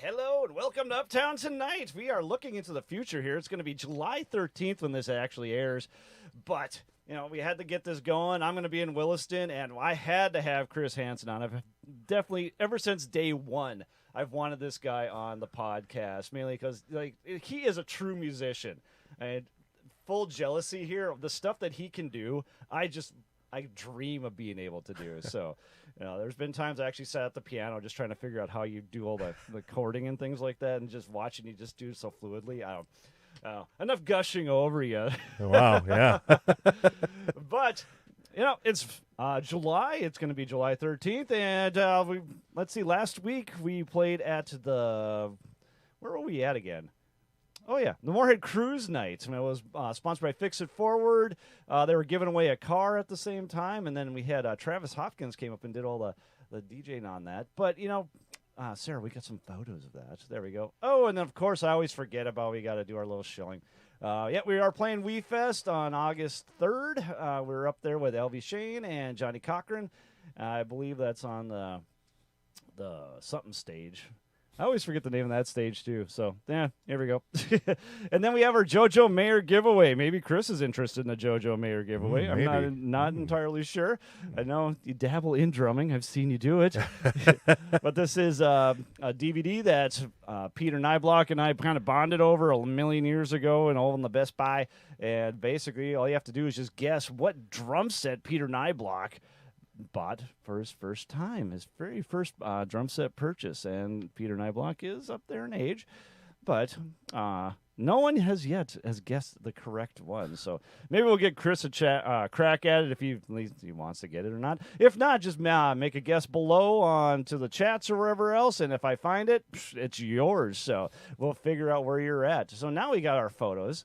Hello and welcome to Uptown Tonight. We are looking into the future here. It's going to be July 13th when this actually airs. But, we had to get this going. I'm going to be in Williston, and I had to have Chris Hanson on. I've definitely, ever since day one, I've wanted this guy on the podcast, mainly because he is a true musician. And full jealousy here of the stuff that he can do. I dream of being able to do. So, there's been times I actually sat at the piano just trying to figure out how you do all the chording and things like that, and just watching you just do so fluidly. I don't enough gushing over you. Wow, yeah. But, it's July. It's going to be July 13th, and let's see. Last week we played at where were we at again? Oh, yeah, the Moorhead Cruise Night. And it was sponsored by Fix It Forward. They were giving away a car at the same time. And then we had Travis Hopkins came up and did all the DJing on that. But, Sarah, we got some photos of that. There we go. Oh, and then, of course, I always forget about we got to do our little shilling. We are playing Wee Fest on August 3rd. We're up there with LV Shane and Johnny Cochran. I believe that's on the something stage. I always forget the name of that stage, too. So, here we go. And then we have our JoJo Mayer giveaway. Maybe Chris is interested in the JoJo Mayer giveaway. I'm not entirely sure. I know you dabble in drumming. I've seen you do it. But this is a DVD that Peter Niblok and I kind of bonded over a million years ago and all in the Best Buy. And basically, all you have to do is just guess what drum set Peter Niblok bought for his first time, his very first drum set purchase. And Peter Niblok is up there in age, but no one has guessed the correct one. So maybe we'll get Chris a crack at it if he wants to get it or not. If not, just make a guess below on to the chats or wherever else, and if I find it, it's yours. So we'll figure out where you're at. So now we got our photos.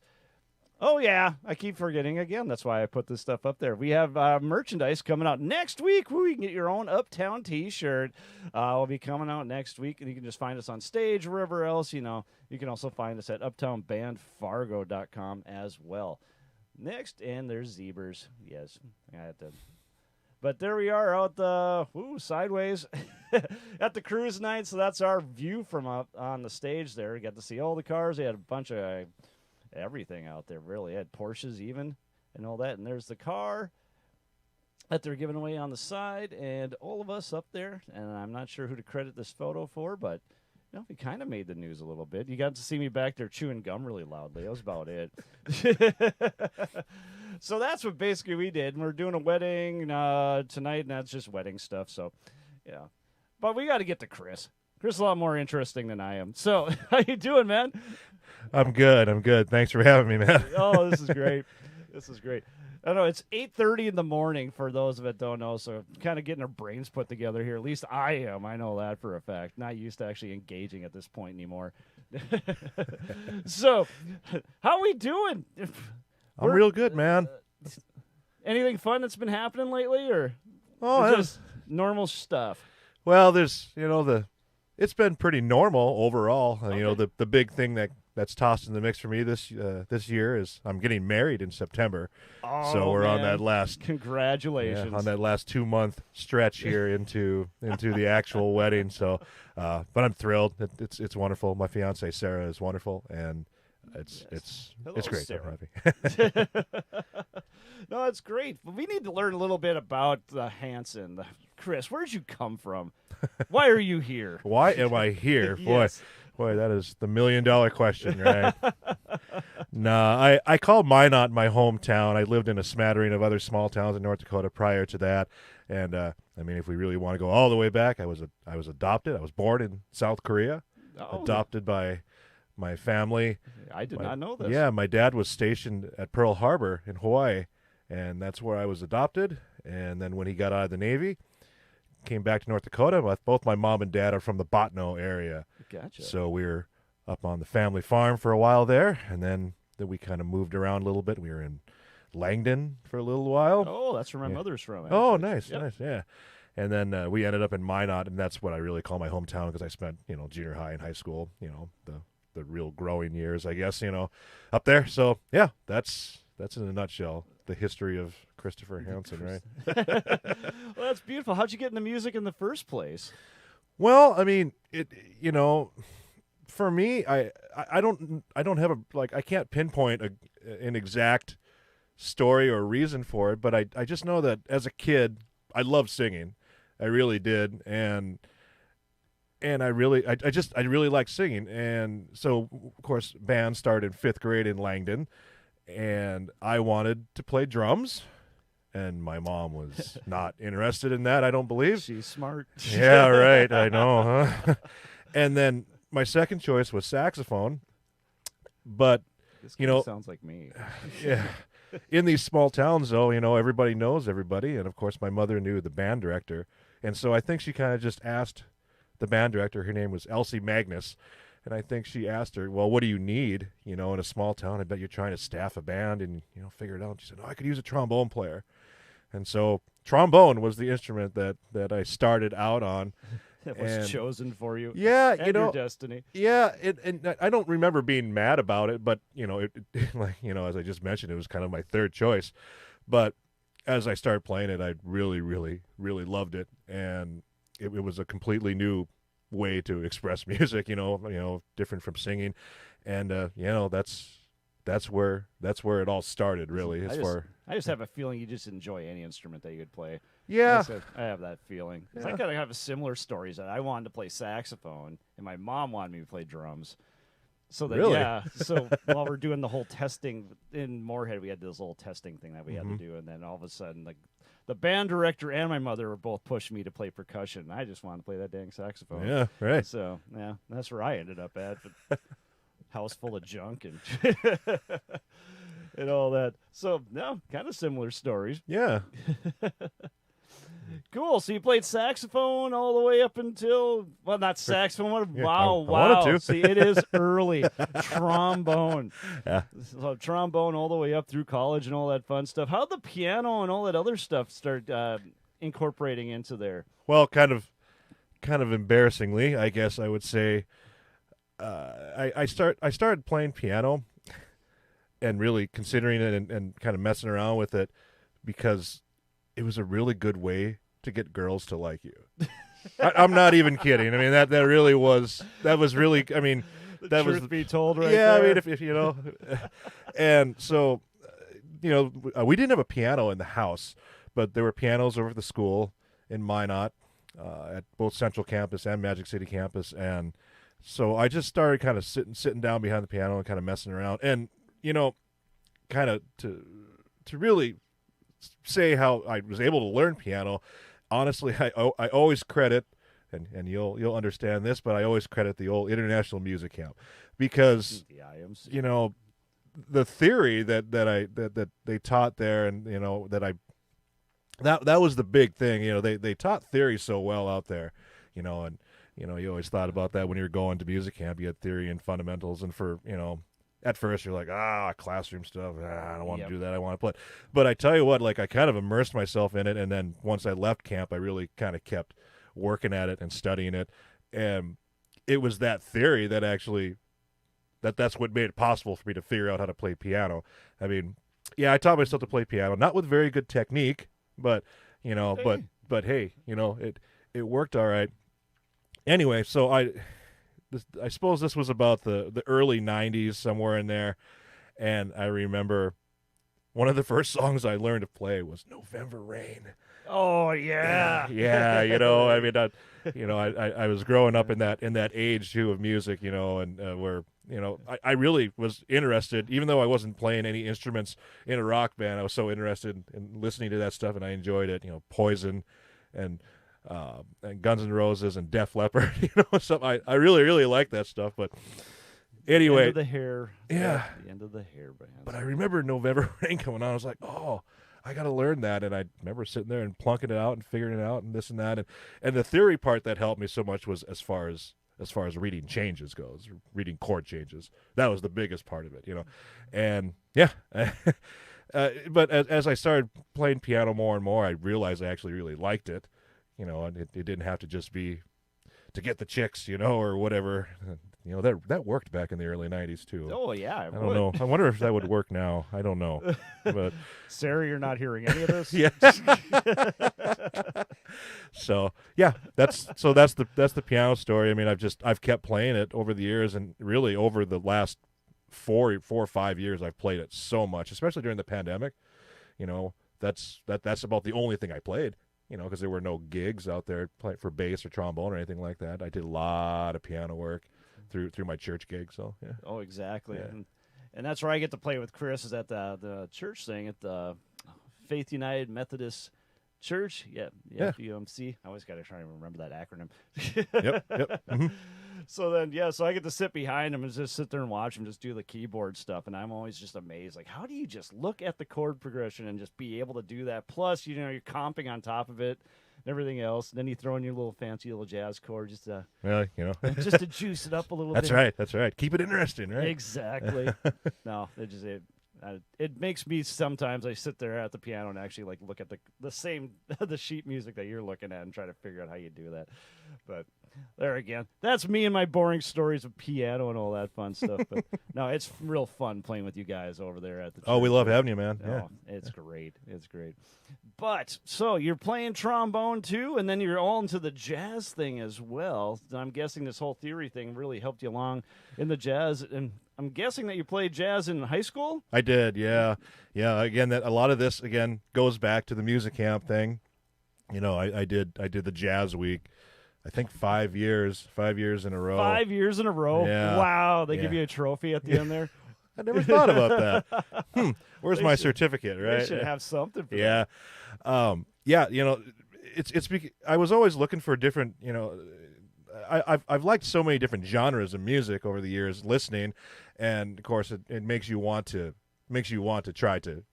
Oh, yeah, I keep forgetting again. That's why I put this stuff up there. We have merchandise coming out next week. You can get your own Uptown T-shirt. Will be coming out next week, and you can just find us on stage, wherever else. You can also find us at uptownbandfargo.com as well. Next, and there's Zebras. Yes, I had to. But there we are out sideways at the cruise night. So that's our view from up on the stage there. We got to see all the cars. They had a bunch of everything out there, really. Had Porsches even and all that. And there's the car that they're giving away on the side, and all of us up there. And I'm not sure who to credit this photo for, but we kind of made the news a little bit. You got to see me back there chewing gum really loudly. That was about it. So that's what basically we did. And we're doing a wedding tonight, and that's just wedding stuff. So, yeah. But we got to get to Chris. Chris is a lot more interesting than I am. So, how you doing, man? I'm good. Thanks for having me, man. Oh, this is great. This is great. I don't know, it's 8:30 in the morning for those that don't know, so kind of getting our brains put together here. At least I am. I know that for a fact. Not used to actually engaging at this point anymore. So, how we doing? I'm real good, man. Anything fun that's been happening lately, or just normal stuff? Well, there's, it's been pretty normal overall. Okay. The big thing that's tossed in the mix for me this year is I'm getting married in September. Oh, so we're man. on that last Congratulations. on that last 2-month stretch here into the actual wedding. So, but I'm thrilled. It's wonderful. My fiance Sarah is wonderful, and it's great. Sarah. I'm happy. No, it's great. But we need to learn a little bit about the Hanson. Chris, where'd you come from? Why are you here? Why am I here? Yes. Boy, that is the $1 million question, right? Nah, I call Minot my hometown. I lived in a smattering of other small towns in North Dakota prior to that, and if we really want to go all the way back, I was adopted. I was born in South Korea, adopted by my family. I did not know this. Yeah, my dad was stationed at Pearl Harbor in Hawaii, and that's where I was adopted. And then when he got out of the Navy, came back to North Dakota. Both my mom and dad are from the Botno area. Gotcha. So we were up on the family farm for a while there, and then we kind of moved around a little bit. We were in Langdon for a little while. Oh, that's where my mother's from. Actually. Oh, nice, Yep. nice, yeah. And then we ended up in Minot, and that's what I really call my hometown because I spent, junior high and high school, the real growing years, I guess, up there. So, yeah, that's in a nutshell the history of Christopher Hanson, right? Well, that's beautiful. How'd you get into music in the first place? Well, for me, I don't have I can't pinpoint an exact story or reason for it, but I just know that as a kid I loved singing. I really did, and I really like singing, and so of course band started in 5th grade in Langdon, and I wanted to play drums, and my mom was not interested in that, I don't believe. She's smart. Yeah, right. I know, huh? And then my second choice was saxophone, but This you know, sounds like me. yeah. In these small towns, though, everybody knows everybody, and of course my mother knew the band director, and so I think she kind of just asked the band director. Her name was Elsie Magnus, and I think she asked her, well, what do you need, in a small town? I bet you're trying to staff a band and, figure it out. And she said, oh, I could use a trombone player. And so trombone was the instrument that I started out on. It was chosen for you. Yeah, and your destiny. Yeah, and I don't remember being mad about it, but as I just mentioned, it was kind of my third choice. But as I started playing it, I really, really, really loved it, and it was a completely new way to express music. Different from singing, and that's where it all started. Really, I just have a feeling you just enjoy any instrument that you could play. Yeah, I have that feeling. Yeah. I kind of have a similar stories that I wanted to play saxophone, and my mom wanted me to play drums. So that really? So while we're doing the whole testing in Moorhead, we had this little testing thing that we had to do, and then all of a sudden, the band director and my mother were both pushing me to play percussion. And I just wanted to play that dang saxophone. Yeah, right. So yeah, that's where I ended up at. But house full of junk and and all that. So no, kind of similar stories. Yeah. Cool. So you played saxophone all the way up until, well, not saxophone. Yeah, Wow. I wanted to. See, it is early. Trombone. Yeah. So trombone all the way up through college and all that fun stuff. How'd the piano and all that other stuff start incorporating into there? Well, kind of embarrassingly, I guess I would say, I started playing piano and really considering it and kind of messing around with it because it was a really good way to get girls to like you. I'm not even kidding. I mean, that really was, that was really, I mean, that Truth was, be told, right? yeah, there. I mean, if and so, we didn't have a piano in the house, but there were pianos over at the school in Minot, at both Central Campus and Magic City Campus, and so I just started kind of sitting down behind the piano and kind of messing around, and kind of to really say how I was able to learn piano. Honestly, I always credit, and you'll understand this, but I always credit the old International Music Camp because the theory that they taught there, and that was the big thing. They taught theory so well out there, and you always thought about that when you were going to music camp. You had theory and fundamentals, and for at first you're like, classroom stuff, I don't want to do that, I want to play. But I tell you what, I kind of immersed myself in it, and then once I left camp, I really kind of kept working at it and studying it, and it was that theory that actually that's what made it possible for me to figure out how to play piano. I mean, yeah, I taught myself to play piano, not with very good technique, but but hey, it worked all right. Anyway, so I suppose this was about the early 90s, somewhere in there, and I remember one of the first songs I learned to play was November Rain. Oh yeah. Yeah, I mean, I was growing up in that age too of music, and where I really was interested, even though I wasn't playing any instruments in a rock band. I was so interested in listening to that stuff, and I enjoyed it. Poison and Guns N' Roses and Def Leppard. So I really, really like that stuff. But anyway, End of the Hair. Yeah, the End of the Hair band. But I remember November Rain coming on. I was like, oh, I got to learn that. And I remember sitting there and plunking it out and figuring it out and this and that. And the theory part that helped me so much was as far as reading changes goes, reading chord changes. That was the biggest part of it, And yeah, but as I started playing piano more and more, I realized I actually really liked it. And it didn't have to just be to get the chicks, or whatever. That worked back in the early 90s too. Oh yeah, I don't know. I wonder if that would work now. I don't know. But Sarah, you're not hearing any of this? Yeah. So yeah, that's the piano story. I mean, I've kept playing it over the years, and really over the last four or 5 years, I've played it so much, especially during the pandemic. You know, that's about the only thing I played. You know, because there were no gigs out there playing for bass or trombone or anything like that. I did a lot of piano work through my church gig. So yeah. Oh, exactly. Yeah. And that's where I get to play with Chris, is at the church thing at the Faith United Methodist Church. Yeah. UMC. I always got to try and remember that acronym. Yep. Mm-hmm. So then, so I get to sit behind him and just sit there and watch him just do the keyboard stuff. And I'm always just amazed. Like, how do you just look at the chord progression and just be able to do that? Plus, you're comping on top of it and everything else. And then you throw in your little fancy little jazz chord just to, just to juice it up a little bit. That's right. Keep it interesting, right? Exactly. No, it makes me, sometimes I sit there at the piano and actually like look at the same the sheet music that you're looking at and try to figure out how you do that. But there again, that's me and my boring stories of piano and all that fun stuff. But no, it's real fun playing with you guys over there at the church. Oh, we love having you, man. Yeah. Oh, it's great. It's great. But so you're playing trombone too, and then you're all into the jazz thing as well. I'm guessing this whole theory thing really helped you along in the jazz. And I'm guessing that you played jazz in high school? I did, yeah. Again, that a lot of this again goes back to the music camp thing. You know, I did the jazz week. I think 5 years in a row. 5 years in a row? Yeah. Wow. They give you a trophy at the end there? I never thought about that. Where's my certificate, right? They should have something for that. Yeah, you know, I was always looking for different, you know, I've liked so many different genres of music over the years, listening, and of course it makes you want to try to,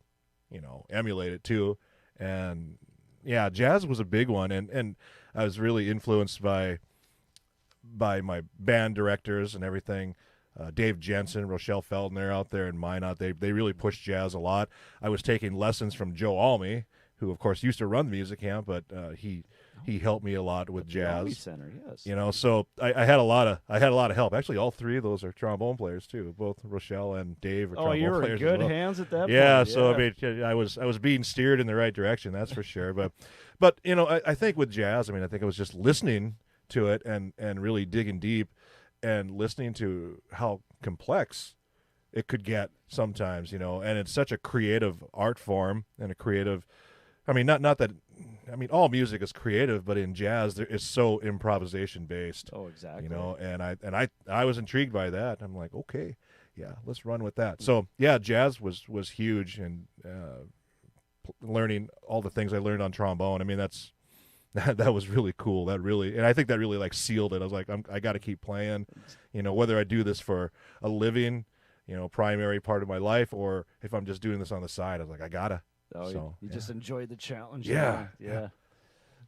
you know, emulate it too. And yeah, jazz was a big one, and I was really influenced by my band directors and everything. Dave Jensen, Rochelle Feldner out there in Minot, they really pushed jazz a lot. I was taking lessons from Joe Almy, who of course used to run the music camp, but he helped me a lot with jazz. Almy Center, yes. You know, so I had a lot of help. Actually, all three of those are trombone players too. Both Rochelle and Dave are trombone you were players. in good as well. hands at that point. Yeah, so I mean, I was being steered in the right direction, that's for sure. But you know, I think with jazz, I mean, I think I was just listening to it and really digging deep and listening to how complex it could get sometimes, you know, and it's such a creative art form and a creative, I mean, not that, I mean, all music is creative, but in jazz, there is so improvisation based. Oh, exactly. You know, and I was intrigued by that. I'm like, okay, yeah, let's run with that. So yeah, jazz was huge, and learning all the things I learned on trombone. I mean, that was really cool. And I think that really like sealed it. I was like, I got to keep playing, you know, whether I do this for a living, you know, primary part of my life, or if I'm just doing this on the side. I was like, I gotta. Oh, so, you just enjoyed the challenge. Yeah.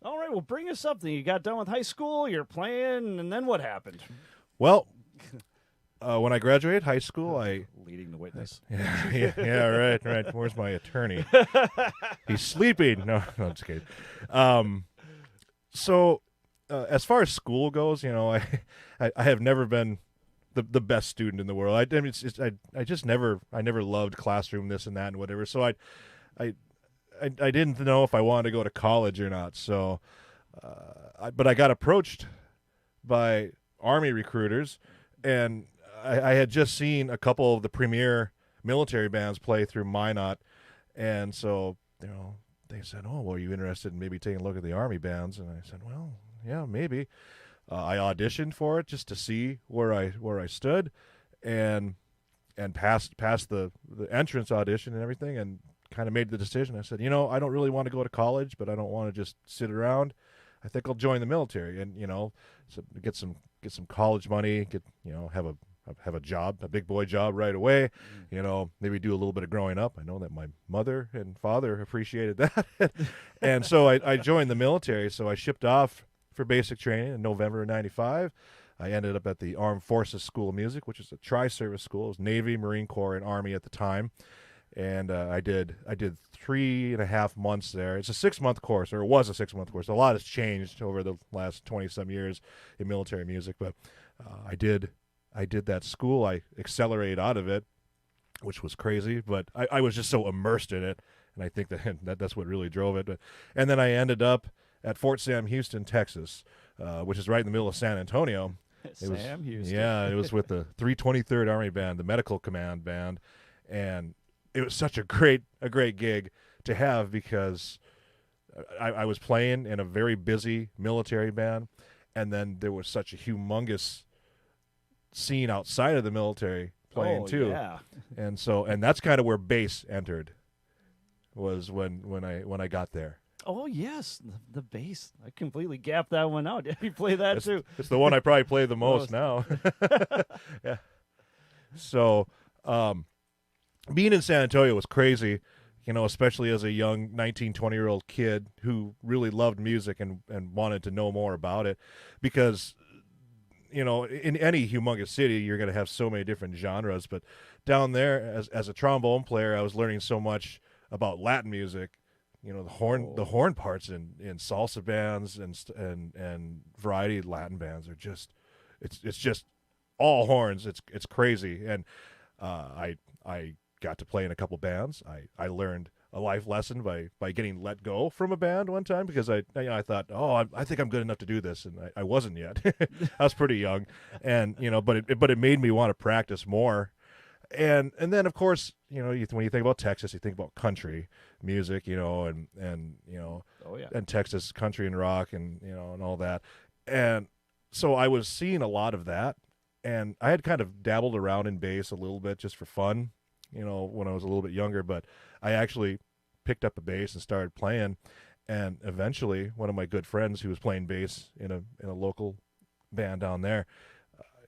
All right, well, bring us something. You got done with high school, you're playing, and then what happened? Well, when I graduated high school, leading the witness. Yeah, right. Where's my attorney? He's sleeping. No, I'm just kidding. So, as far as school goes, you know, I have never been the best student in the world. I mean, I just never loved classroom, this and that and whatever. So I didn't know if I wanted to go to college or not. So, but I got approached by Army recruiters, and I had just seen a couple of the premier military bands play through Minot, and so, you know, they said, "Oh, well, are you interested in maybe taking a look at the Army bands?" And I said, "Well, yeah, maybe." I auditioned for it just to see where I stood, and passed the entrance audition and everything, and kind of made the decision. I said, you know, I don't really want to go to college, but I don't want to just sit around. I think I'll join the military, and you know, so get some college money, have a job, a big boy job right away. You know, maybe do a little bit of growing up. I know that my mother and father appreciated that, and so I joined the military. So I shipped off for basic training in November of .95. I ended up at the Armed Forces School of Music, which is a tri-service school. It was Navy, Marine Corps, and Army at the time. And I did 3.5 months there. It's a 6-month course, or it was a 6-month course. A lot has changed over the last 20-some years in military music, but I did that school. I accelerated out of it, which was crazy, but I was just so immersed in it, and I think that's what really drove it. And then I ended up at Fort Sam Houston, Texas, which is right in the middle of San Antonio. Sam Houston. Yeah, it was with the 323rd Army Band, the Medical Command Band, and it was such a great gig to have because I was playing in a very busy military band, and then there was such a humongous scene outside of the military playing too. Yeah. And that's kind of where bass entered, was when I got there. Oh yes, the bass. I completely gapped that one out. Did you play that too? It's the one I probably play the most now. Yeah. So, being in San Antonio was crazy, especially as a young 19, 20-year-old kid who really loved music and wanted to know more about it, because in any humongous city, you're going to have so many different genres. But down there, as a trombone player, I was learning so much about Latin music. The horn parts in salsa bands and variety Latin bands are just, it's just all horns. It's crazy. And I got to play in a couple bands. I learned a life lesson by getting let go from a band one time because I thought, I think I'm good enough to do this, and I wasn't yet. I was pretty young, and but it made me want to practice more. And then of course, when you think about Texas, you think about country music, and and Texas country and rock and and all that. And so I was seeing a lot of that, and I had kind of dabbled around in bass a little bit just for fun, when I was a little bit younger, but I actually picked up a bass and started playing. And eventually one of my good friends who was playing bass in a local band down there,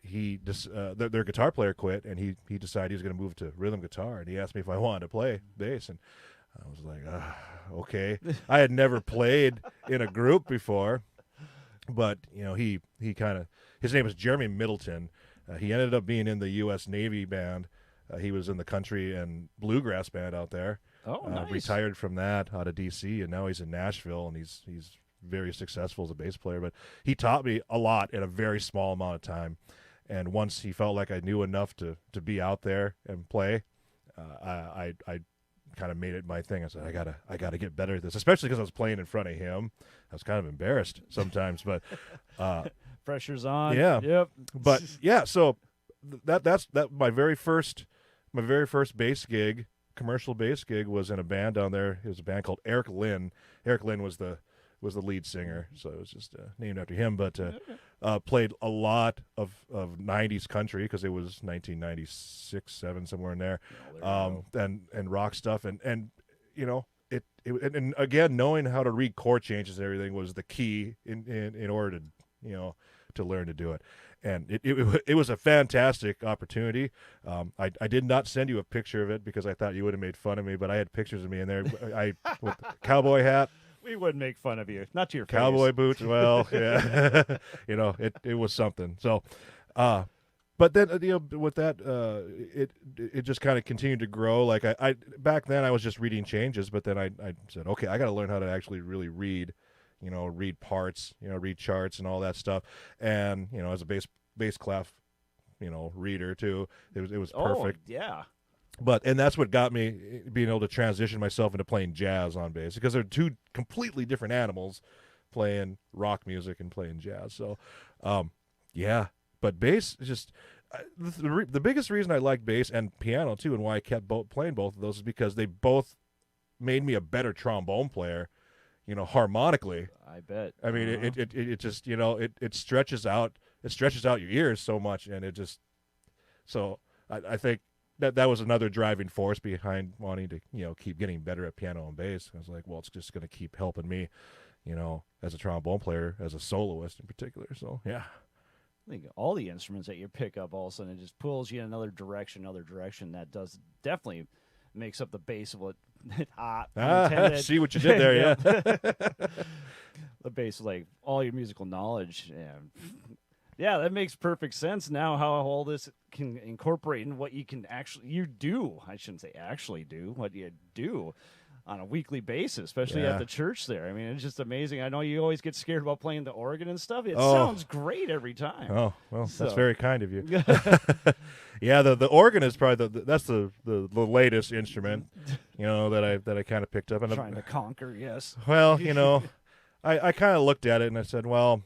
their guitar player quit, and he decided he was going to move to rhythm guitar, and he asked me if I wanted to play bass, and I was like, okay. I had never played in a group before, but he kind of, his name is Jeremy Middleton. He ended up being in the U.S. Navy band. He was in the country and bluegrass band out there. Oh, nice. Retired from that out of D.C., and now he's in Nashville, and he's very successful as a bass player. But he taught me a lot in a very small amount of time. And once he felt like I knew enough to be out there and play, I kind of made it my thing. I said, I gotta get better at this, especially because I was playing in front of him. I was kind of embarrassed sometimes, but pressure's on. Yeah. Yep. But yeah, so that's my very first bass gig, commercial bass gig, was in a band down there. It was a band called Eric Lynn. Eric Lynn was the lead singer, so it was just named after him. But played a lot of 90s country because it was 1996, 7, somewhere in there, and rock stuff, and and again, knowing how to read chord changes and everything was the key in order to to learn to do it. And it was a fantastic opportunity. I did not send you a picture of it because I thought you would have made fun of me, but I had pictures of me in there. With the cowboy hat. We wouldn't make fun of you, not to your cowboy face. Boots. Well, yeah, it was something. So, but then with that, it just kind of continued to grow. Like I back then I was just reading changes, but then I said, okay, I got to learn how to actually really read, read parts, read charts and all that stuff. And as a bass clef, reader too, it was perfect. Oh, yeah. And that's what got me being able to transition myself into playing jazz on bass, because they're two completely different animals, playing rock music and playing jazz. So, yeah. But bass is just the biggest reason I like bass and piano too, and why I kept playing both of those, is because they both made me a better trombone player, harmonically. I bet. I mean, it just it stretches out your ears so much, and it just I think. That was another driving force behind wanting to keep getting better at piano and bass. I was like, well, it's just going to keep helping me, as a trombone player, as a soloist in particular. So yeah, I think all the instruments that you pick up, all of a sudden it just pulls you in another direction. That does definitely makes up the base of what see what you did there, yeah. The base is like all your musical knowledge. Yeah, that makes perfect sense now, how all this can incorporate in what you can actually do. I shouldn't say actually do, what you do on a weekly basis, especially at the church there. I mean, it's just amazing. I know you always get scared about playing the organ and stuff. It sounds great every time. Oh, well, that's very kind of you. Yeah, the organ is probably that's the latest instrument, that I kind of picked up. And trying to conquer, yes. Well, I kind of looked at it and I said, well,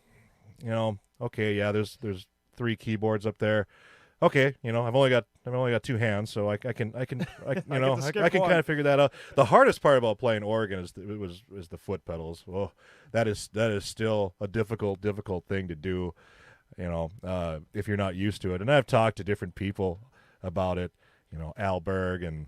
okay, yeah, there's 3 keyboards up there. Okay, I've only got 2 hands, so I can I can kind of figure that out. The hardest part about playing organ is the foot pedals. Well, that is still a difficult thing to do, if you're not used to it. And I've talked to different people about it, Al Berg and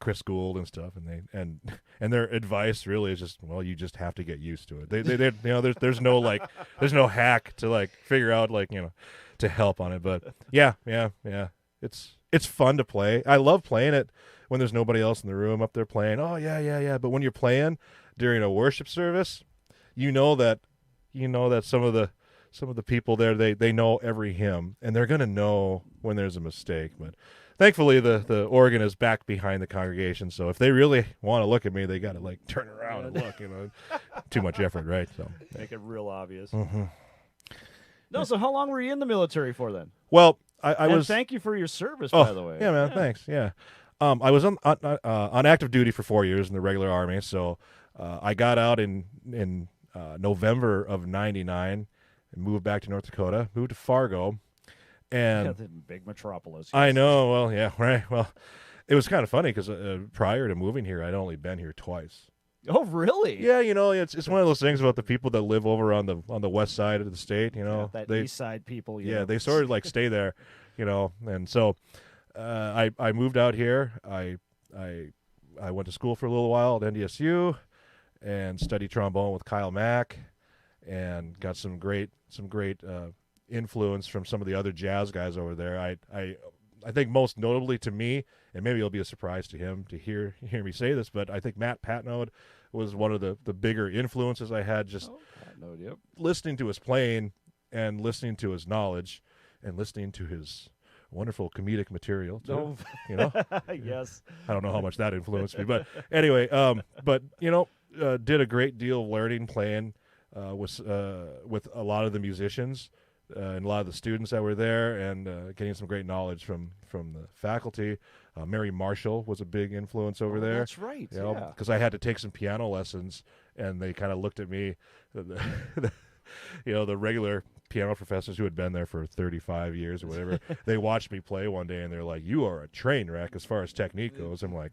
Chris Gould and stuff, and their advice really is just, well, you just have to get used to it. They there's no hack to like figure out to help on it. But yeah, it's fun to play. I love playing it when there's nobody else in the room up there playing. Oh yeah. But when you're playing during a worship service, you know that some of the people there, they know every hymn, and they're gonna know when there's a mistake. But thankfully, the organ is back behind the congregation, so if they really want to look at me, they got to turn around and look. Too much effort, right? So make it real obvious. Mm-hmm. No, so how long were you in the military for then? Well, I was. Thank you for your service, by the way. Yeah, man. Yeah. Thanks. Yeah, I was on active duty for 4 years in the regular Army, so I got out in November of '99 and moved back to North Dakota. Moved to Fargo. And the big metropolis. Yes. I know. Well, yeah, right. Well, it was kind of funny because prior to moving here, I'd only been here twice. Oh, really? Yeah, it's one of those things about the people that live over on the west side of the state. That east side people. Yeah, they sort of stay there, And so, I moved out here. I went to school for a little while at NDSU, and studied trombone with Kyle Mack, and got some great influence from some of the other jazz guys over there. I think most notably to me, and maybe it'll be a surprise to him to hear me say this, but I think Matt Patnode was one of the bigger influences I had, just Patnode, yep. Listening to his playing and listening to his knowledge and listening to his wonderful comedic material too, Yes. I don't know how much that influenced me, but anyway, did a great deal of learning playing with a lot of the musicians and a lot of the students that were there, and getting some great knowledge from the faculty. Mary Marshall was a big influence over there. That's right. Yeah. Because I had to take some piano lessons, and they kind of looked at me, the regular piano professors who had been there for 35 years or whatever. They watched me play one day, and they're like, "You are a train wreck as far as technique goes." I'm like,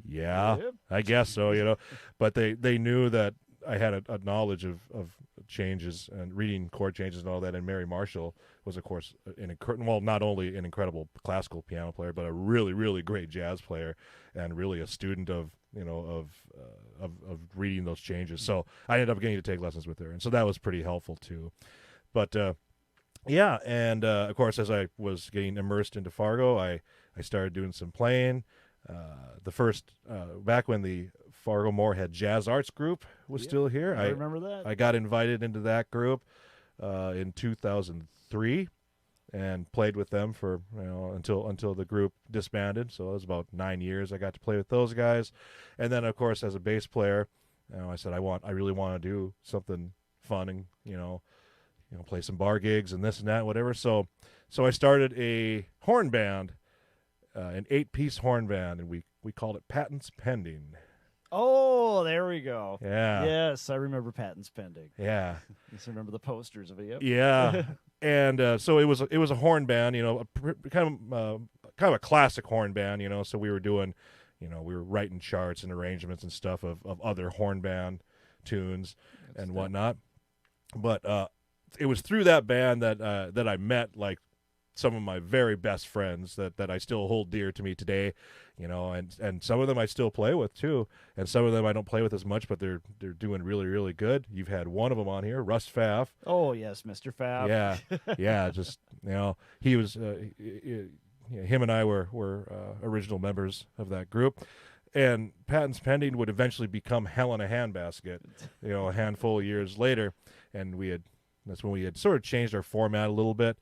"Yeah, I guess so." But they knew that I had a knowledge of changes and reading chord changes and all that. And Mary Marshall was, of course, not only an incredible classical piano player, but a really, really great jazz player, and really a student of reading those changes. So I ended up getting to take lessons with her, and so that was pretty helpful too. But and of course, as I was getting immersed into Fargo, I started doing some playing. The first back when the Fargo Moorhead Jazz Arts Group was still here. I remember that. I got invited into that group in 2003 and played with them for until the group disbanded. So it was about 9 years I got to play with those guys. And then, of course, as a bass player, I said I really want to do something fun and play some bar gigs and this and that, whatever. So I started a horn band, an 8-piece horn band, and we called it Patents Pending. Oh, there we go. Yeah. Yes, I remember Patents Pending. Yeah. I just remember the posters of it. Yep. Yeah. And so it was a horn band, kind of a classic horn band, So we were doing, we were writing charts and arrangements and stuff of other horn band tunes and whatnot. But it was through that band that I met some of my very best friends that I still hold dear to me today, and some of them I still play with too, and some of them I don't play with as much, but they're doing really, really good. You've had one of them on here, Russ Pfaff. Oh yes, Mr. Pfaff. Yeah, just he was him and I were original members of that group, and Patents Pending would eventually become Hell in a Handbasket, a handful of years later, and that's when we had sort of changed our format a little bit.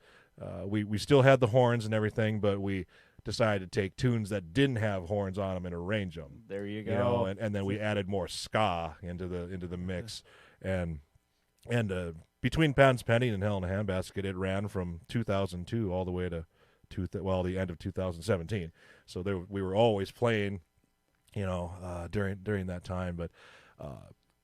We still had the horns and everything, but we decided to take tunes that didn't have horns on them and arrange them. There you go. And then we added more ska into the mix, and between Patents Pending and Hell in a Handbasket, it ran from 2002 all the way to the end of 2017. So we were always playing, during that time. But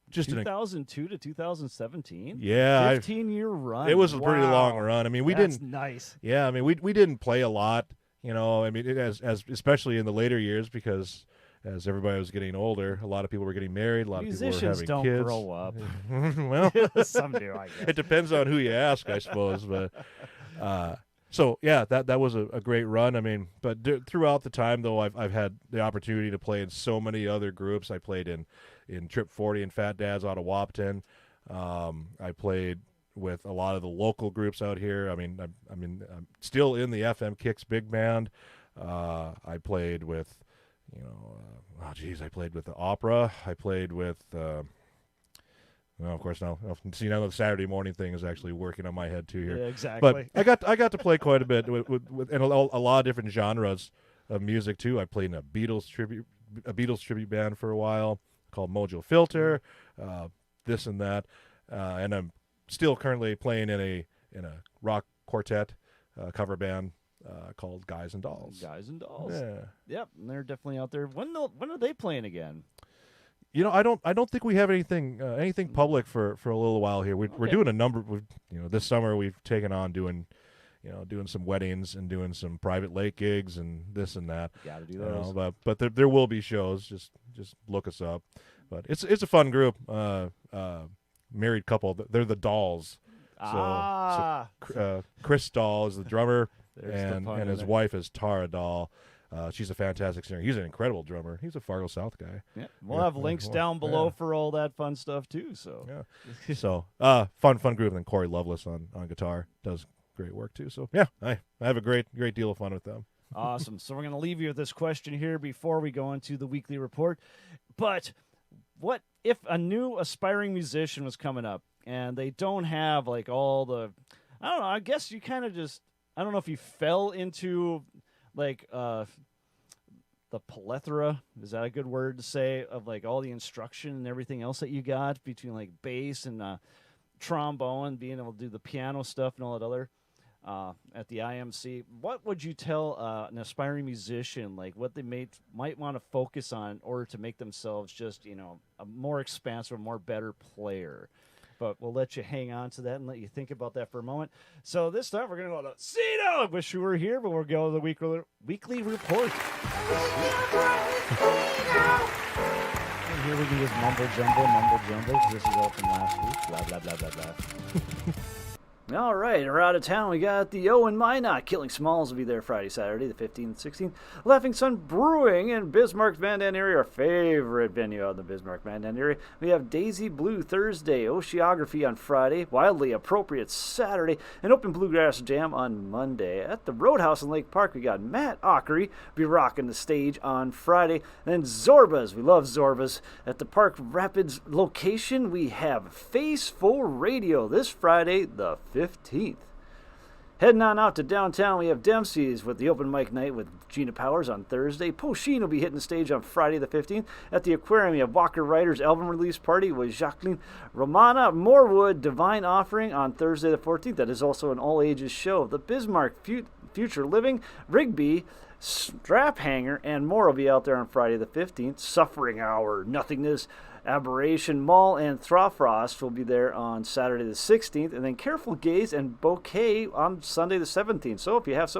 just 2002 to 2017. Yeah, 15-year run. It was a pretty long run. I mean, That's nice. Yeah, I mean, we didn't play a lot. I mean, as especially in the later years, because as everybody was getting older, a lot of people were getting married. A lot of people were having Musicians don't kids. grow up. Well, Some do, I guess. it depends on who you ask, I suppose. But so yeah, that was a great run. I mean, but throughout the time, though, I've had the opportunity to play in so many other groups. I played in Trip 40 and Fat Dads out of Wapton. I played with a lot of the local groups out here. I mean, I'm still in the FM Kicks big band. I played with, I played with the opera. I played with, of course now the Saturday morning thing is actually working on my head too here. Yeah, exactly. But I got to play quite a bit with and a lot of different genres of music too. I played in a Beatles tribute band for a while called Mojo Filter, this and that, and I'm still currently playing in a rock quartet cover band called Guys and Dolls. Guys and Dolls. Yeah. Yep, and they're definitely out there. When are they playing again? I don't think we have anything public for a little while here. We're doing a number. This summer we've taken on doing some weddings and doing some private lake gigs and this and that. Got to do those. But there will be shows. Just look us up. But it's a fun group. Married couple. They're the Dolls. So Chris Dahl is the drummer, and his wife is Tara Dahl. She's a fantastic singer. He's an incredible drummer. He's a Fargo South guy. Yeah, we'll have links down below for all that fun stuff too. So yeah, so fun group. And then Corey Lovelace on guitar does great work too. So yeah, I have a great deal of fun with them. Awesome. So we're going to leave you with this question here before we go into the weekly report. But what if a new aspiring musician was coming up and they don't have like all the, I don't know, I guess you kind of just, I don't know if you fell into like the plethora, is that a good word to say, of like all the instruction and everything else that you got between like bass and trombone, being able to do the piano stuff and all that other at the IMC. What would you tell an aspiring musician, like what they might want to focus on in order to make themselves just, a more expansive, more better player? But we'll let you hang on to that and let you think about that for a moment. So this time we're going to go to Cito. I wish you were here, but we'll go to the weekly report. And here we do this mumble jumble. This is all from last week. Blah, blah, blah, blah, blah. All right, we're out of town. We got the Owen Minot Killing Smalls will be there Friday, Saturday, the 15th and 16th. Laughing Sun Brewing in Bismarck, Mandan area, our favorite venue out in the Bismarck, Mandan area. We have Daisy Blue Thursday, Oceanography on Friday, Wildly Appropriate Saturday, and Open Bluegrass Jam on Monday. At the Roadhouse in Lake Park, we got Matt Ockery be rocking the stage on Friday. And then Zorbas, we love Zorbas. At the Park Rapids location, we have Faceful Radio this Friday, the 15th. Heading on out to downtown, we have Dempsey's with the open mic night with Gina Powers on Thursday. Posheen will be hitting the stage on Friday the 15th. At the Aquarium, we have Walker Writer's album release party with Jacqueline Romana Morewood Divine Offering on Thursday the 14th. That is also an all-ages show. The Bismarck Future Living, Rigby, Strap Hanger, and more will be out there on Friday the 15th. Suffering Hour, Nothingness, Aberration Mall, and Throfrost will be there on Saturday the 16th, and then Careful Gaze and Bouquet on Sunday the 17th. So if you have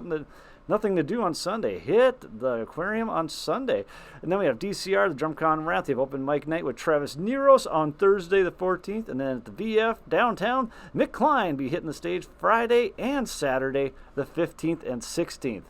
nothing to do on Sunday, hit the Aquarium on Sunday. And then we have DCR, the DrumCon Wrath. They have open mic night with Travis Neros on Thursday the 14th, and then at the VF downtown, Mick Klein will be hitting the stage Friday and Saturday the 15th and 16th.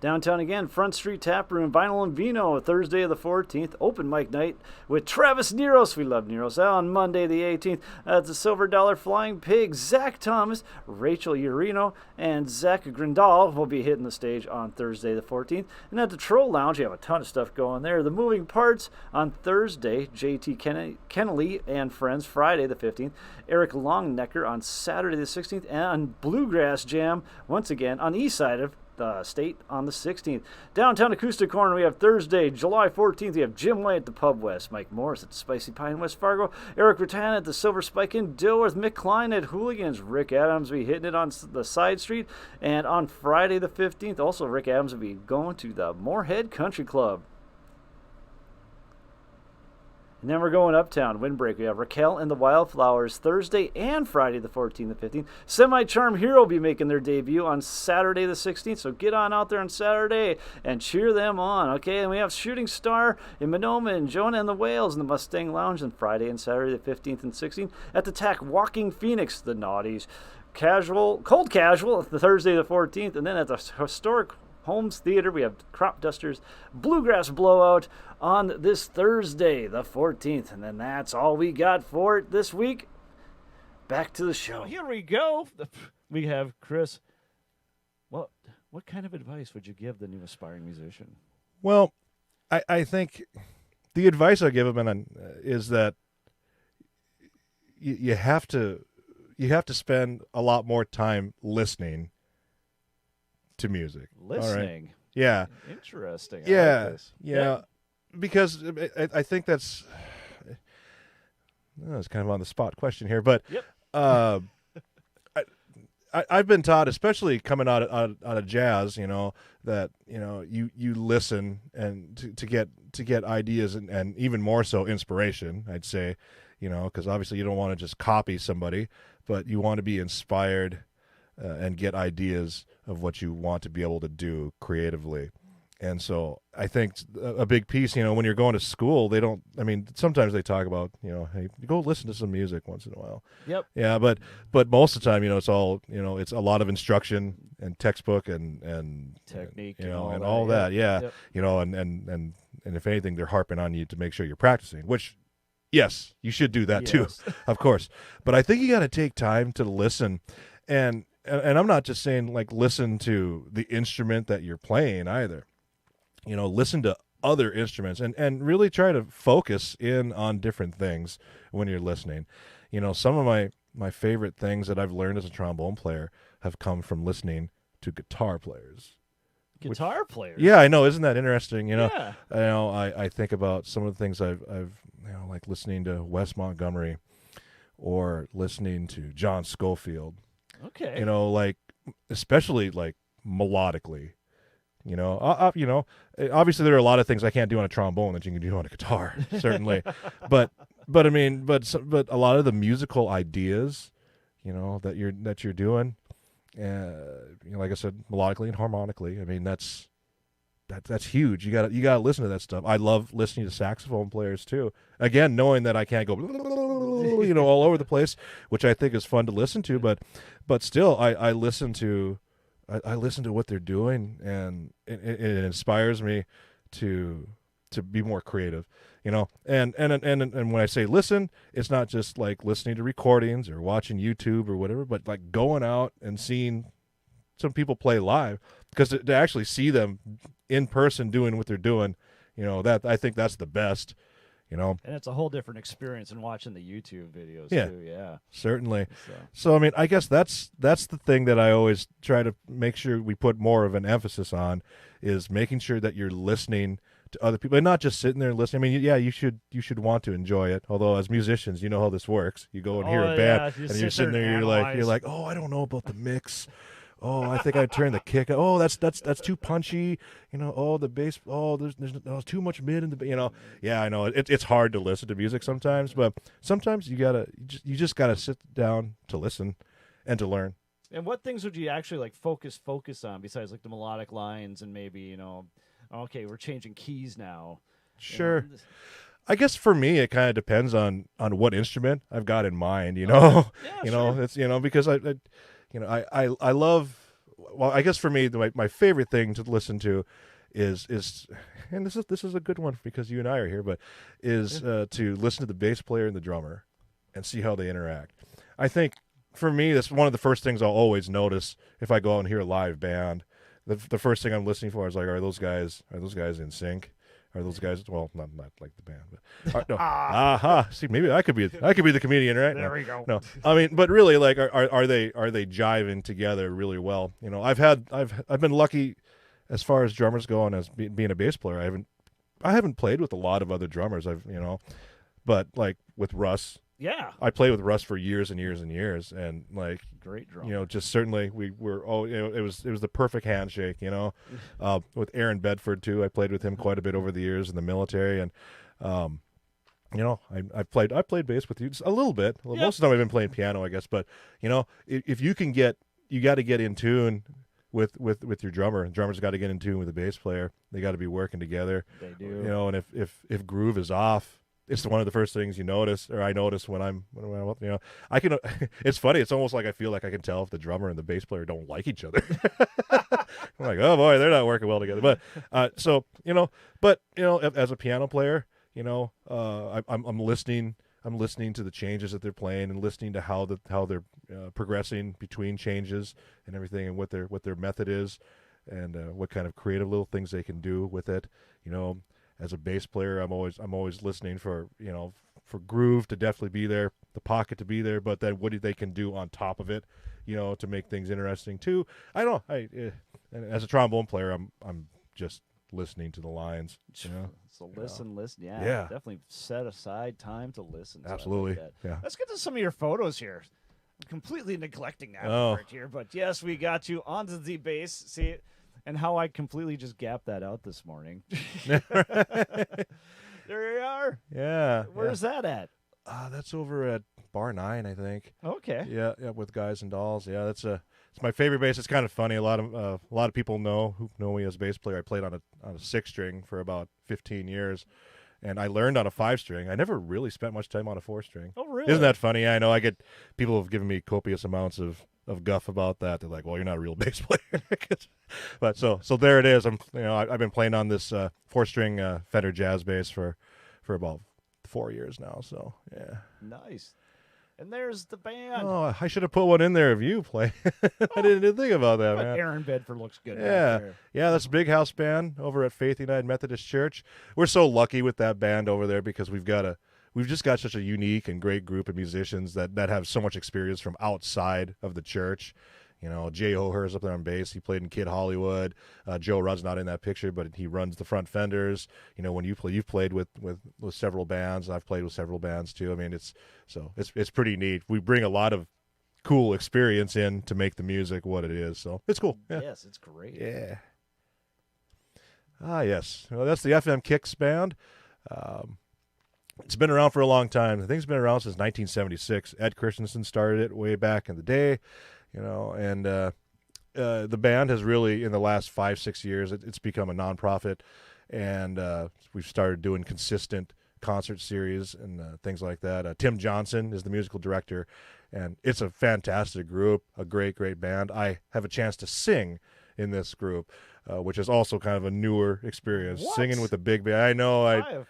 Downtown again, Front Street Tap Room, Vinyl and Vino, Thursday of the 14th. Open mic night with Travis Neros. We love Neros. On Monday the 18th, at the Silver Dollar Flying Pig, Zach Thomas, Rachel Urino, and Zach Grindal will be hitting the stage on Thursday the 14th. And at the Troll Lounge, you have a ton of stuff going there. The Moving Parts on Thursday, JT Kennelly and Friends, Friday the 15th. Eric Longnecker on Saturday the 16th. And on Bluegrass Jam, once again, on the east side of State on the 16th. Downtown Acoustic Corner, we have Thursday, July 14th. We have Jim White at the Pub West, Mike Morris at the Spicy Pine West Fargo, Eric Rattan at the Silver Spike in Dilworth, Mick Klein at Hooligans, Rick Adams will be hitting it on the side street, and on Friday the 15th, also Rick Adams will be going to the Moorhead Country Club. And then we're going uptown, Windbreak. We have Raquel and the Wildflowers Thursday and Friday the 14th and 15th. Semi-Charm Hero will be making their debut on Saturday the 16th, so get on out there on Saturday and cheer them on, okay? And we have Shooting Star in Monoma and Jonah and the Whales in the Mustang Lounge on Friday and Saturday the 15th and 16th. At the TAC, Walking Phoenix, the Naughties. Cold Casual, the Thursday the 14th, and then at the Historic Holmes Theater, we have Crop Dusters, Bluegrass Blowout on this Thursday, the 14th. And then that's all we got for it this week. Back to the show. Here we go. We have Chris. Well, what kind of advice would you give the new aspiring musician? Well, I think the advice I give him is that you have to spend a lot more time listening to music. Listening. Right? Yeah. Interesting. Yeah. I like this. Yeah. Because I think it's kind of on the spot question here, but yep. I've been taught, especially coming out of jazz, that you listen and to get ideas and even more so inspiration. I'd say, because obviously you don't want to just copy somebody, but you want to be inspired and get ideas of what you want to be able to do creatively. And so I think a big piece, when you're going to school, sometimes they talk about, hey, go listen to some music once in a while. Yep. Yeah, but most of the time, it's all, it's a lot of instruction and textbook and technique, and all that. Yeah. Yep. And if anything, they're harping on you to make sure you're practicing, which, yes, you should do that too, of course. But I think you got to take time to listen, and I'm not just saying like listen to the instrument that you're playing either. Listen to other instruments and really try to focus in on different things when you're listening. Some of my favorite things that I've learned as a trombone player have come from listening to guitar players. Guitar players? Yeah, I know. Isn't that interesting? Yeah. I think about some of the things I've like listening to Wes Montgomery or listening to John Scofield. Okay. Like especially like melodically. Obviously there are a lot of things I can't do on a trombone that you can do on a guitar, certainly. but a lot of the musical ideas, that you're doing, like I said, melodically and harmonically. I mean, that's huge. You gotta listen to that stuff. I love listening to saxophone players too. Again, knowing that I can't go, all over the place, which I think is fun to listen to. But still, I listen to. I listen to what they're doing, and it inspires me to be more creative, And when I say listen, it's not just like listening to recordings or watching YouTube or whatever, but like going out and seeing some people play live, because to actually see them in person doing what they're doing, that I think that's the best. And it's a whole different experience than watching the YouTube videos too. Yeah, certainly. So I mean, I guess that's the thing that I always try to make sure we put more of an emphasis on, is making sure that you're listening to other people and not just sitting there and listening. I mean, yeah, you should want to enjoy it. Although as musicians, you know how this works. You go and hear a band, and you're sitting there, you're like, oh, I don't know about the mix. Oh, I think I'd turn the kick. Oh, that's too punchy. Oh, the bass. Oh, there's too much mid in the. Yeah, I know. It's hard to listen to music sometimes, but sometimes you just gotta sit down to listen and to learn. And what things would you actually like focus on besides like the melodic lines and maybe okay, we're changing keys now. Sure. I guess for me, it kind of depends on what instrument I've got in mind. Yeah, sure. It's because I love. Well, I guess for me, my favorite thing to listen to is and this is a good one because you and I are here, but is to listen to the bass player and the drummer and see how they interact. I think for me, that's one of the first things I'll always notice if I go out and hear a live band. The first thing I'm listening for is like, are those guys in sync? Are those guys? Well, not like the band, but no. Aha! See, maybe I could be the comedian, right? There we go. No, I mean, but really, like, are they jiving together really well? I've been lucky as far as drummers go, and as being a bass player. I haven't played with a lot of other drummers. But like with Russ. Yeah, I played with Russ for years and years and years, and like great drummer. Just certainly we were. Oh, it was the perfect handshake. With Aaron Bedford too. I played with him quite a bit over the years in the military, and you know, I played bass with you just a little bit. Well, Yeah. most of the time I've been playing piano, I guess. But you know, if you can you got to get in tune with your drummer. The drummer's got to get in tune with the bass player. They got to be working together. They do. You know, and if groove is off, it's one of the first things you notice, or I notice when I'm you know, I can. It's funny. It's almost like I feel like I can tell if the drummer and the bass player don't like each other. I'm like, oh boy, they're not working well together. But so you know, as a piano player, you know, I'm listening. I'm listening to the changes that they're playing and listening to how they're progressing between changes and everything, and what their method is, and what kind of creative little things they can do with it. You know, as a bass player, I'm always listening for, you know, for groove to definitely be there, the pocket to be there, but then what they can do on top of it, you know, to make things interesting too. I don't know. And as a trombone player, I'm just listening to the lines. You know? So listen. Yeah, Yeah. definitely set aside time to listen. So I like Absolutely. that. Yeah. Let's get to some of your photos here. I'm completely neglecting that Oh. part here, but yes, we got you onto the bass. See, and how I completely just gapped that out this morning. There you are. Yeah. Where's that at? That's over at Bar 9, I think. Okay. Yeah, with Guys and Dolls. Yeah, it's my favorite bass. It's kind of funny. A lot of people who know me as a bass player. I played on a 6-string for about 15 years, and I learned on a 5-string. I never really spent much time on a 4-string. Oh, really? Isn't that funny? I know. People have given me copious amounts of guff about that. They're like, "Well, you're not a real bass player." But so there it is. I've been playing on this 4-string Fender jazz bass for about 4 years now. So yeah. Nice. And there's the band. Oh, I should have put one in there of you play. I didn't think about that, But man. Aaron Bedford looks good. Yeah. Right there. Yeah, that's a big house band over at Faith United Methodist Church. We're so lucky with that band over there because we've just got such a unique and great group of musicians that have so much experience from outside of the church. You know, Jay O'Hur's up there on bass. He played in Kid Hollywood. Joe Rudd's not in that picture, but he runs the front fenders. You know, when you've played with several bands. I've played with several bands too. I mean, it's pretty neat. We bring a lot of cool experience in to make the music what it is. So it's cool. Yeah. Yes, it's great. Yeah. Ah, yes. Well, that's the FM Kicks band. It's been around for a long time. The thing's been around since 1976. Ed Christensen started it way back in the day, you know, and the band has really, in the last 5-6 years, it's become a nonprofit, and we've started doing consistent concert series and things like that. Tim Johnson is the musical director, and it's a fantastic group, a great band. I have a chance to sing in this group, which is also kind of a newer experience. What? Singing with a big band. I know. I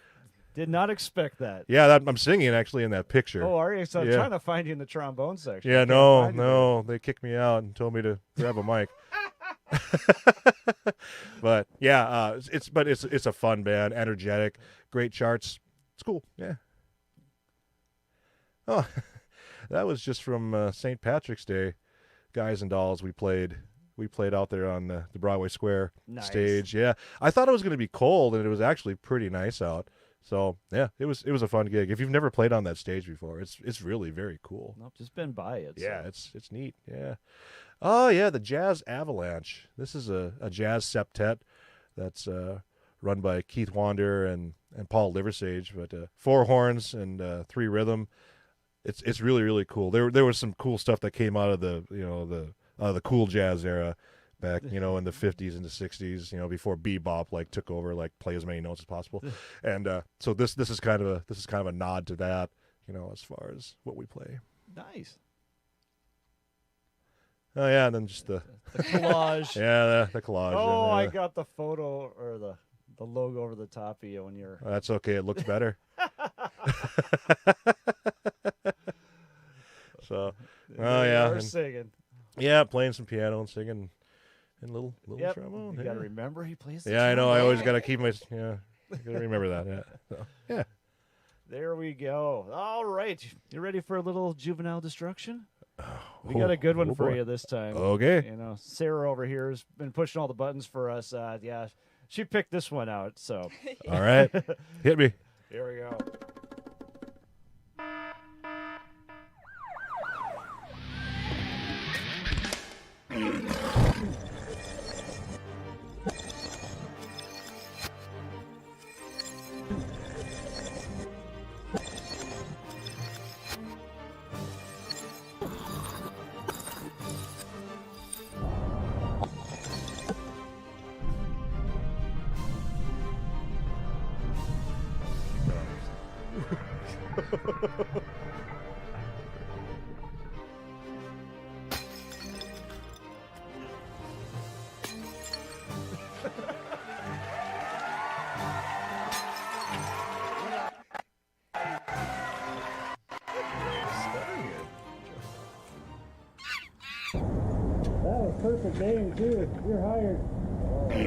did not expect that. Yeah, I'm singing actually in that picture. Oh, are you? So I'm Yeah. trying to find you in the trombone section. I Yeah, can't no, find you there. they kicked me out and told me to grab a mic. But yeah, it's a fun band, energetic, great charts. It's cool. Yeah. Oh, that was just from St. Patrick's Day, Guys and Dolls. We played out there on the Broadway Square Nice. stage. Yeah, I thought it was going to be cold, and it was actually pretty nice out. So yeah, it was a fun gig. If you've never played on that stage before, it's really very cool. Nope, just been by it. Yeah, so. it's neat. Yeah. Oh yeah, the Jazz Avalanche. This is a jazz septet that's run by Keith Wander and Paul Liversage, but 4 horns and 3 rhythm. It's really cool. There was some cool stuff that came out of the cool jazz era back, in the 50s and the 60s, before bebop took over, play as many notes as possible. And so this is kind of a nod to that, as far as what we play. Nice. Oh yeah, and then just the collage. yeah, the collage. Oh, and, I got the photo or the logo over the top of you when you're. That's okay. It looks better. So, oh yeah, We're and- singing. yeah, playing some piano and singing and little Yep. trombone. You yeah. got to remember he plays. The Yeah, I know. I trombone. always got to keep my I got to remember that. Yeah. So, yeah. There we go. All right, you ready for a little juvenile destruction? We got a good one for boy. you this time. Okay. Sarah over here has been pushing all the buttons for us. Yeah, she picked this one out. So All right. Hit me. here we go. Perfect name too. You're hired. We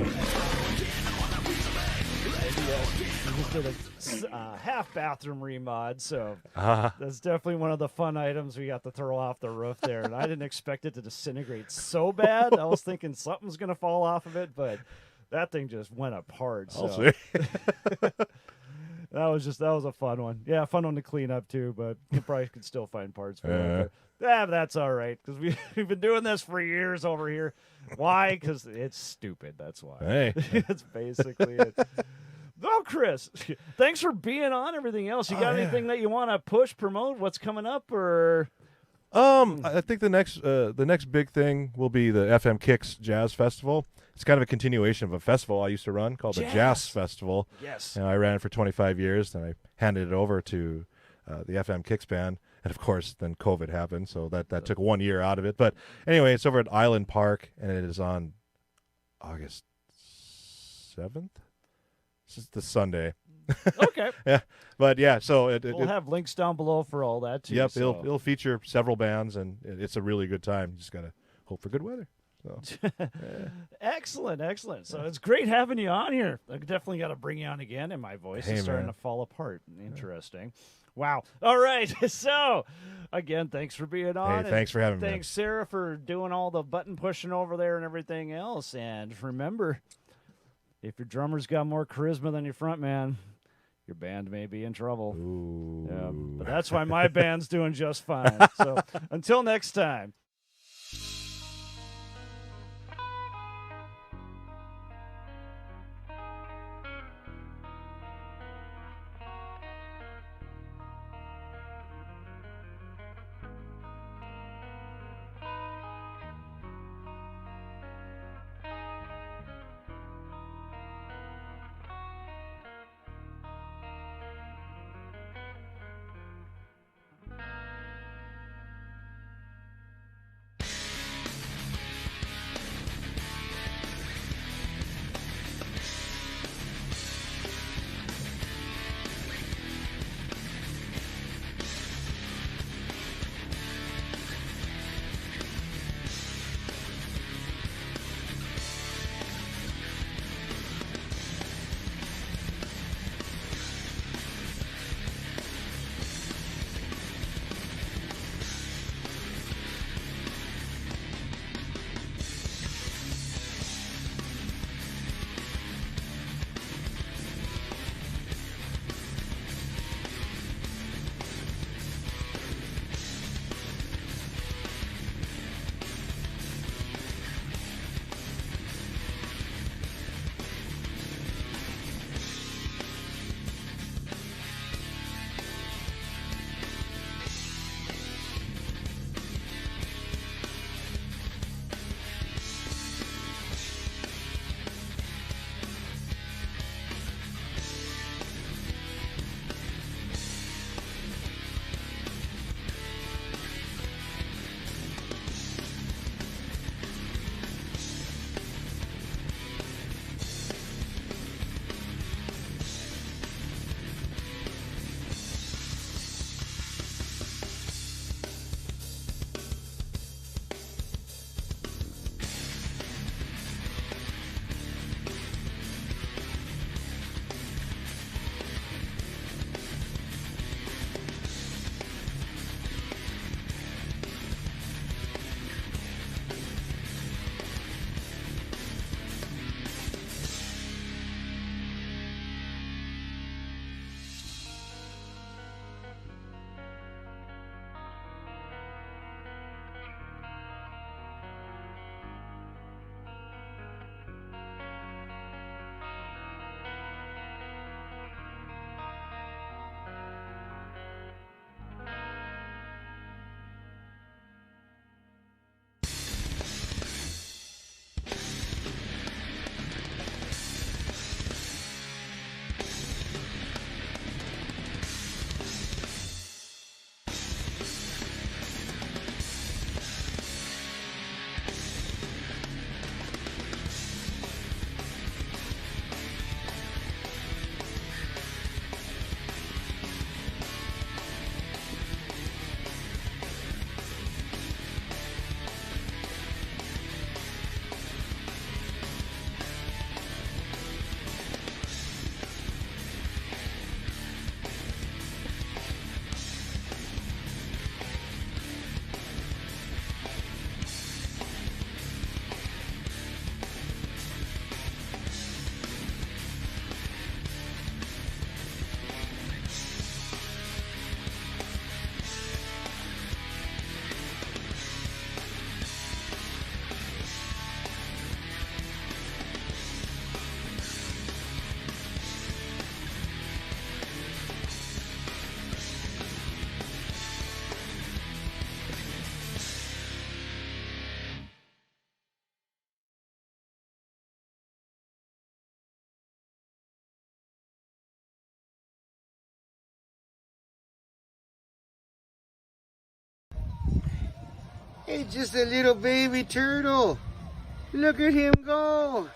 just did a half bathroom remod, so that's definitely one of the fun items we got to throw off the roof there. And I didn't expect it to disintegrate so bad. I was thinking something's gonna fall off of it, but that thing just went apart. So that was a fun one. Yeah, fun one to clean up too, but you probably could still find parts for it. Yeah, but that's all right, because we've been doing this for years over here. Why? Because it's stupid. That's why. Hey. That's basically it. Well, Chris, thanks for being on. Everything else, you got anything that you want to push, promote? What's coming up, or? I think the next big thing will be the FM Kicks Jazz Festival. It's kind of a continuation of a festival I used to run called the Jazz Festival. Yes. I ran it for 25 years, and I handed it over to the FM Kicks band. And, of course, then COVID happened, so that took 1 year out of it. But, anyway, it's over at Island Park, and it is on August 7th? This is the Sunday. Okay. Yeah. But, yeah, so we'll have links down below for all that, too. Yep, so. it'll feature several bands, and it's a really good time. You just got to hope for good weather. So. Excellent. So it's great having you on here. I definitely got to bring you on again, and my voice is starting to fall apart. Interesting. Wow. All right. So, again, thanks for being on. Hey, thanks for having me. Thanks, Sarah, for doing all the button pushing over there and everything else. And remember, if your drummer's got more charisma than your front man, your band may be in trouble. Ooh. Yeah, but that's why my band's doing just fine. So, until next time. It's just a little baby turtle. Look at him go.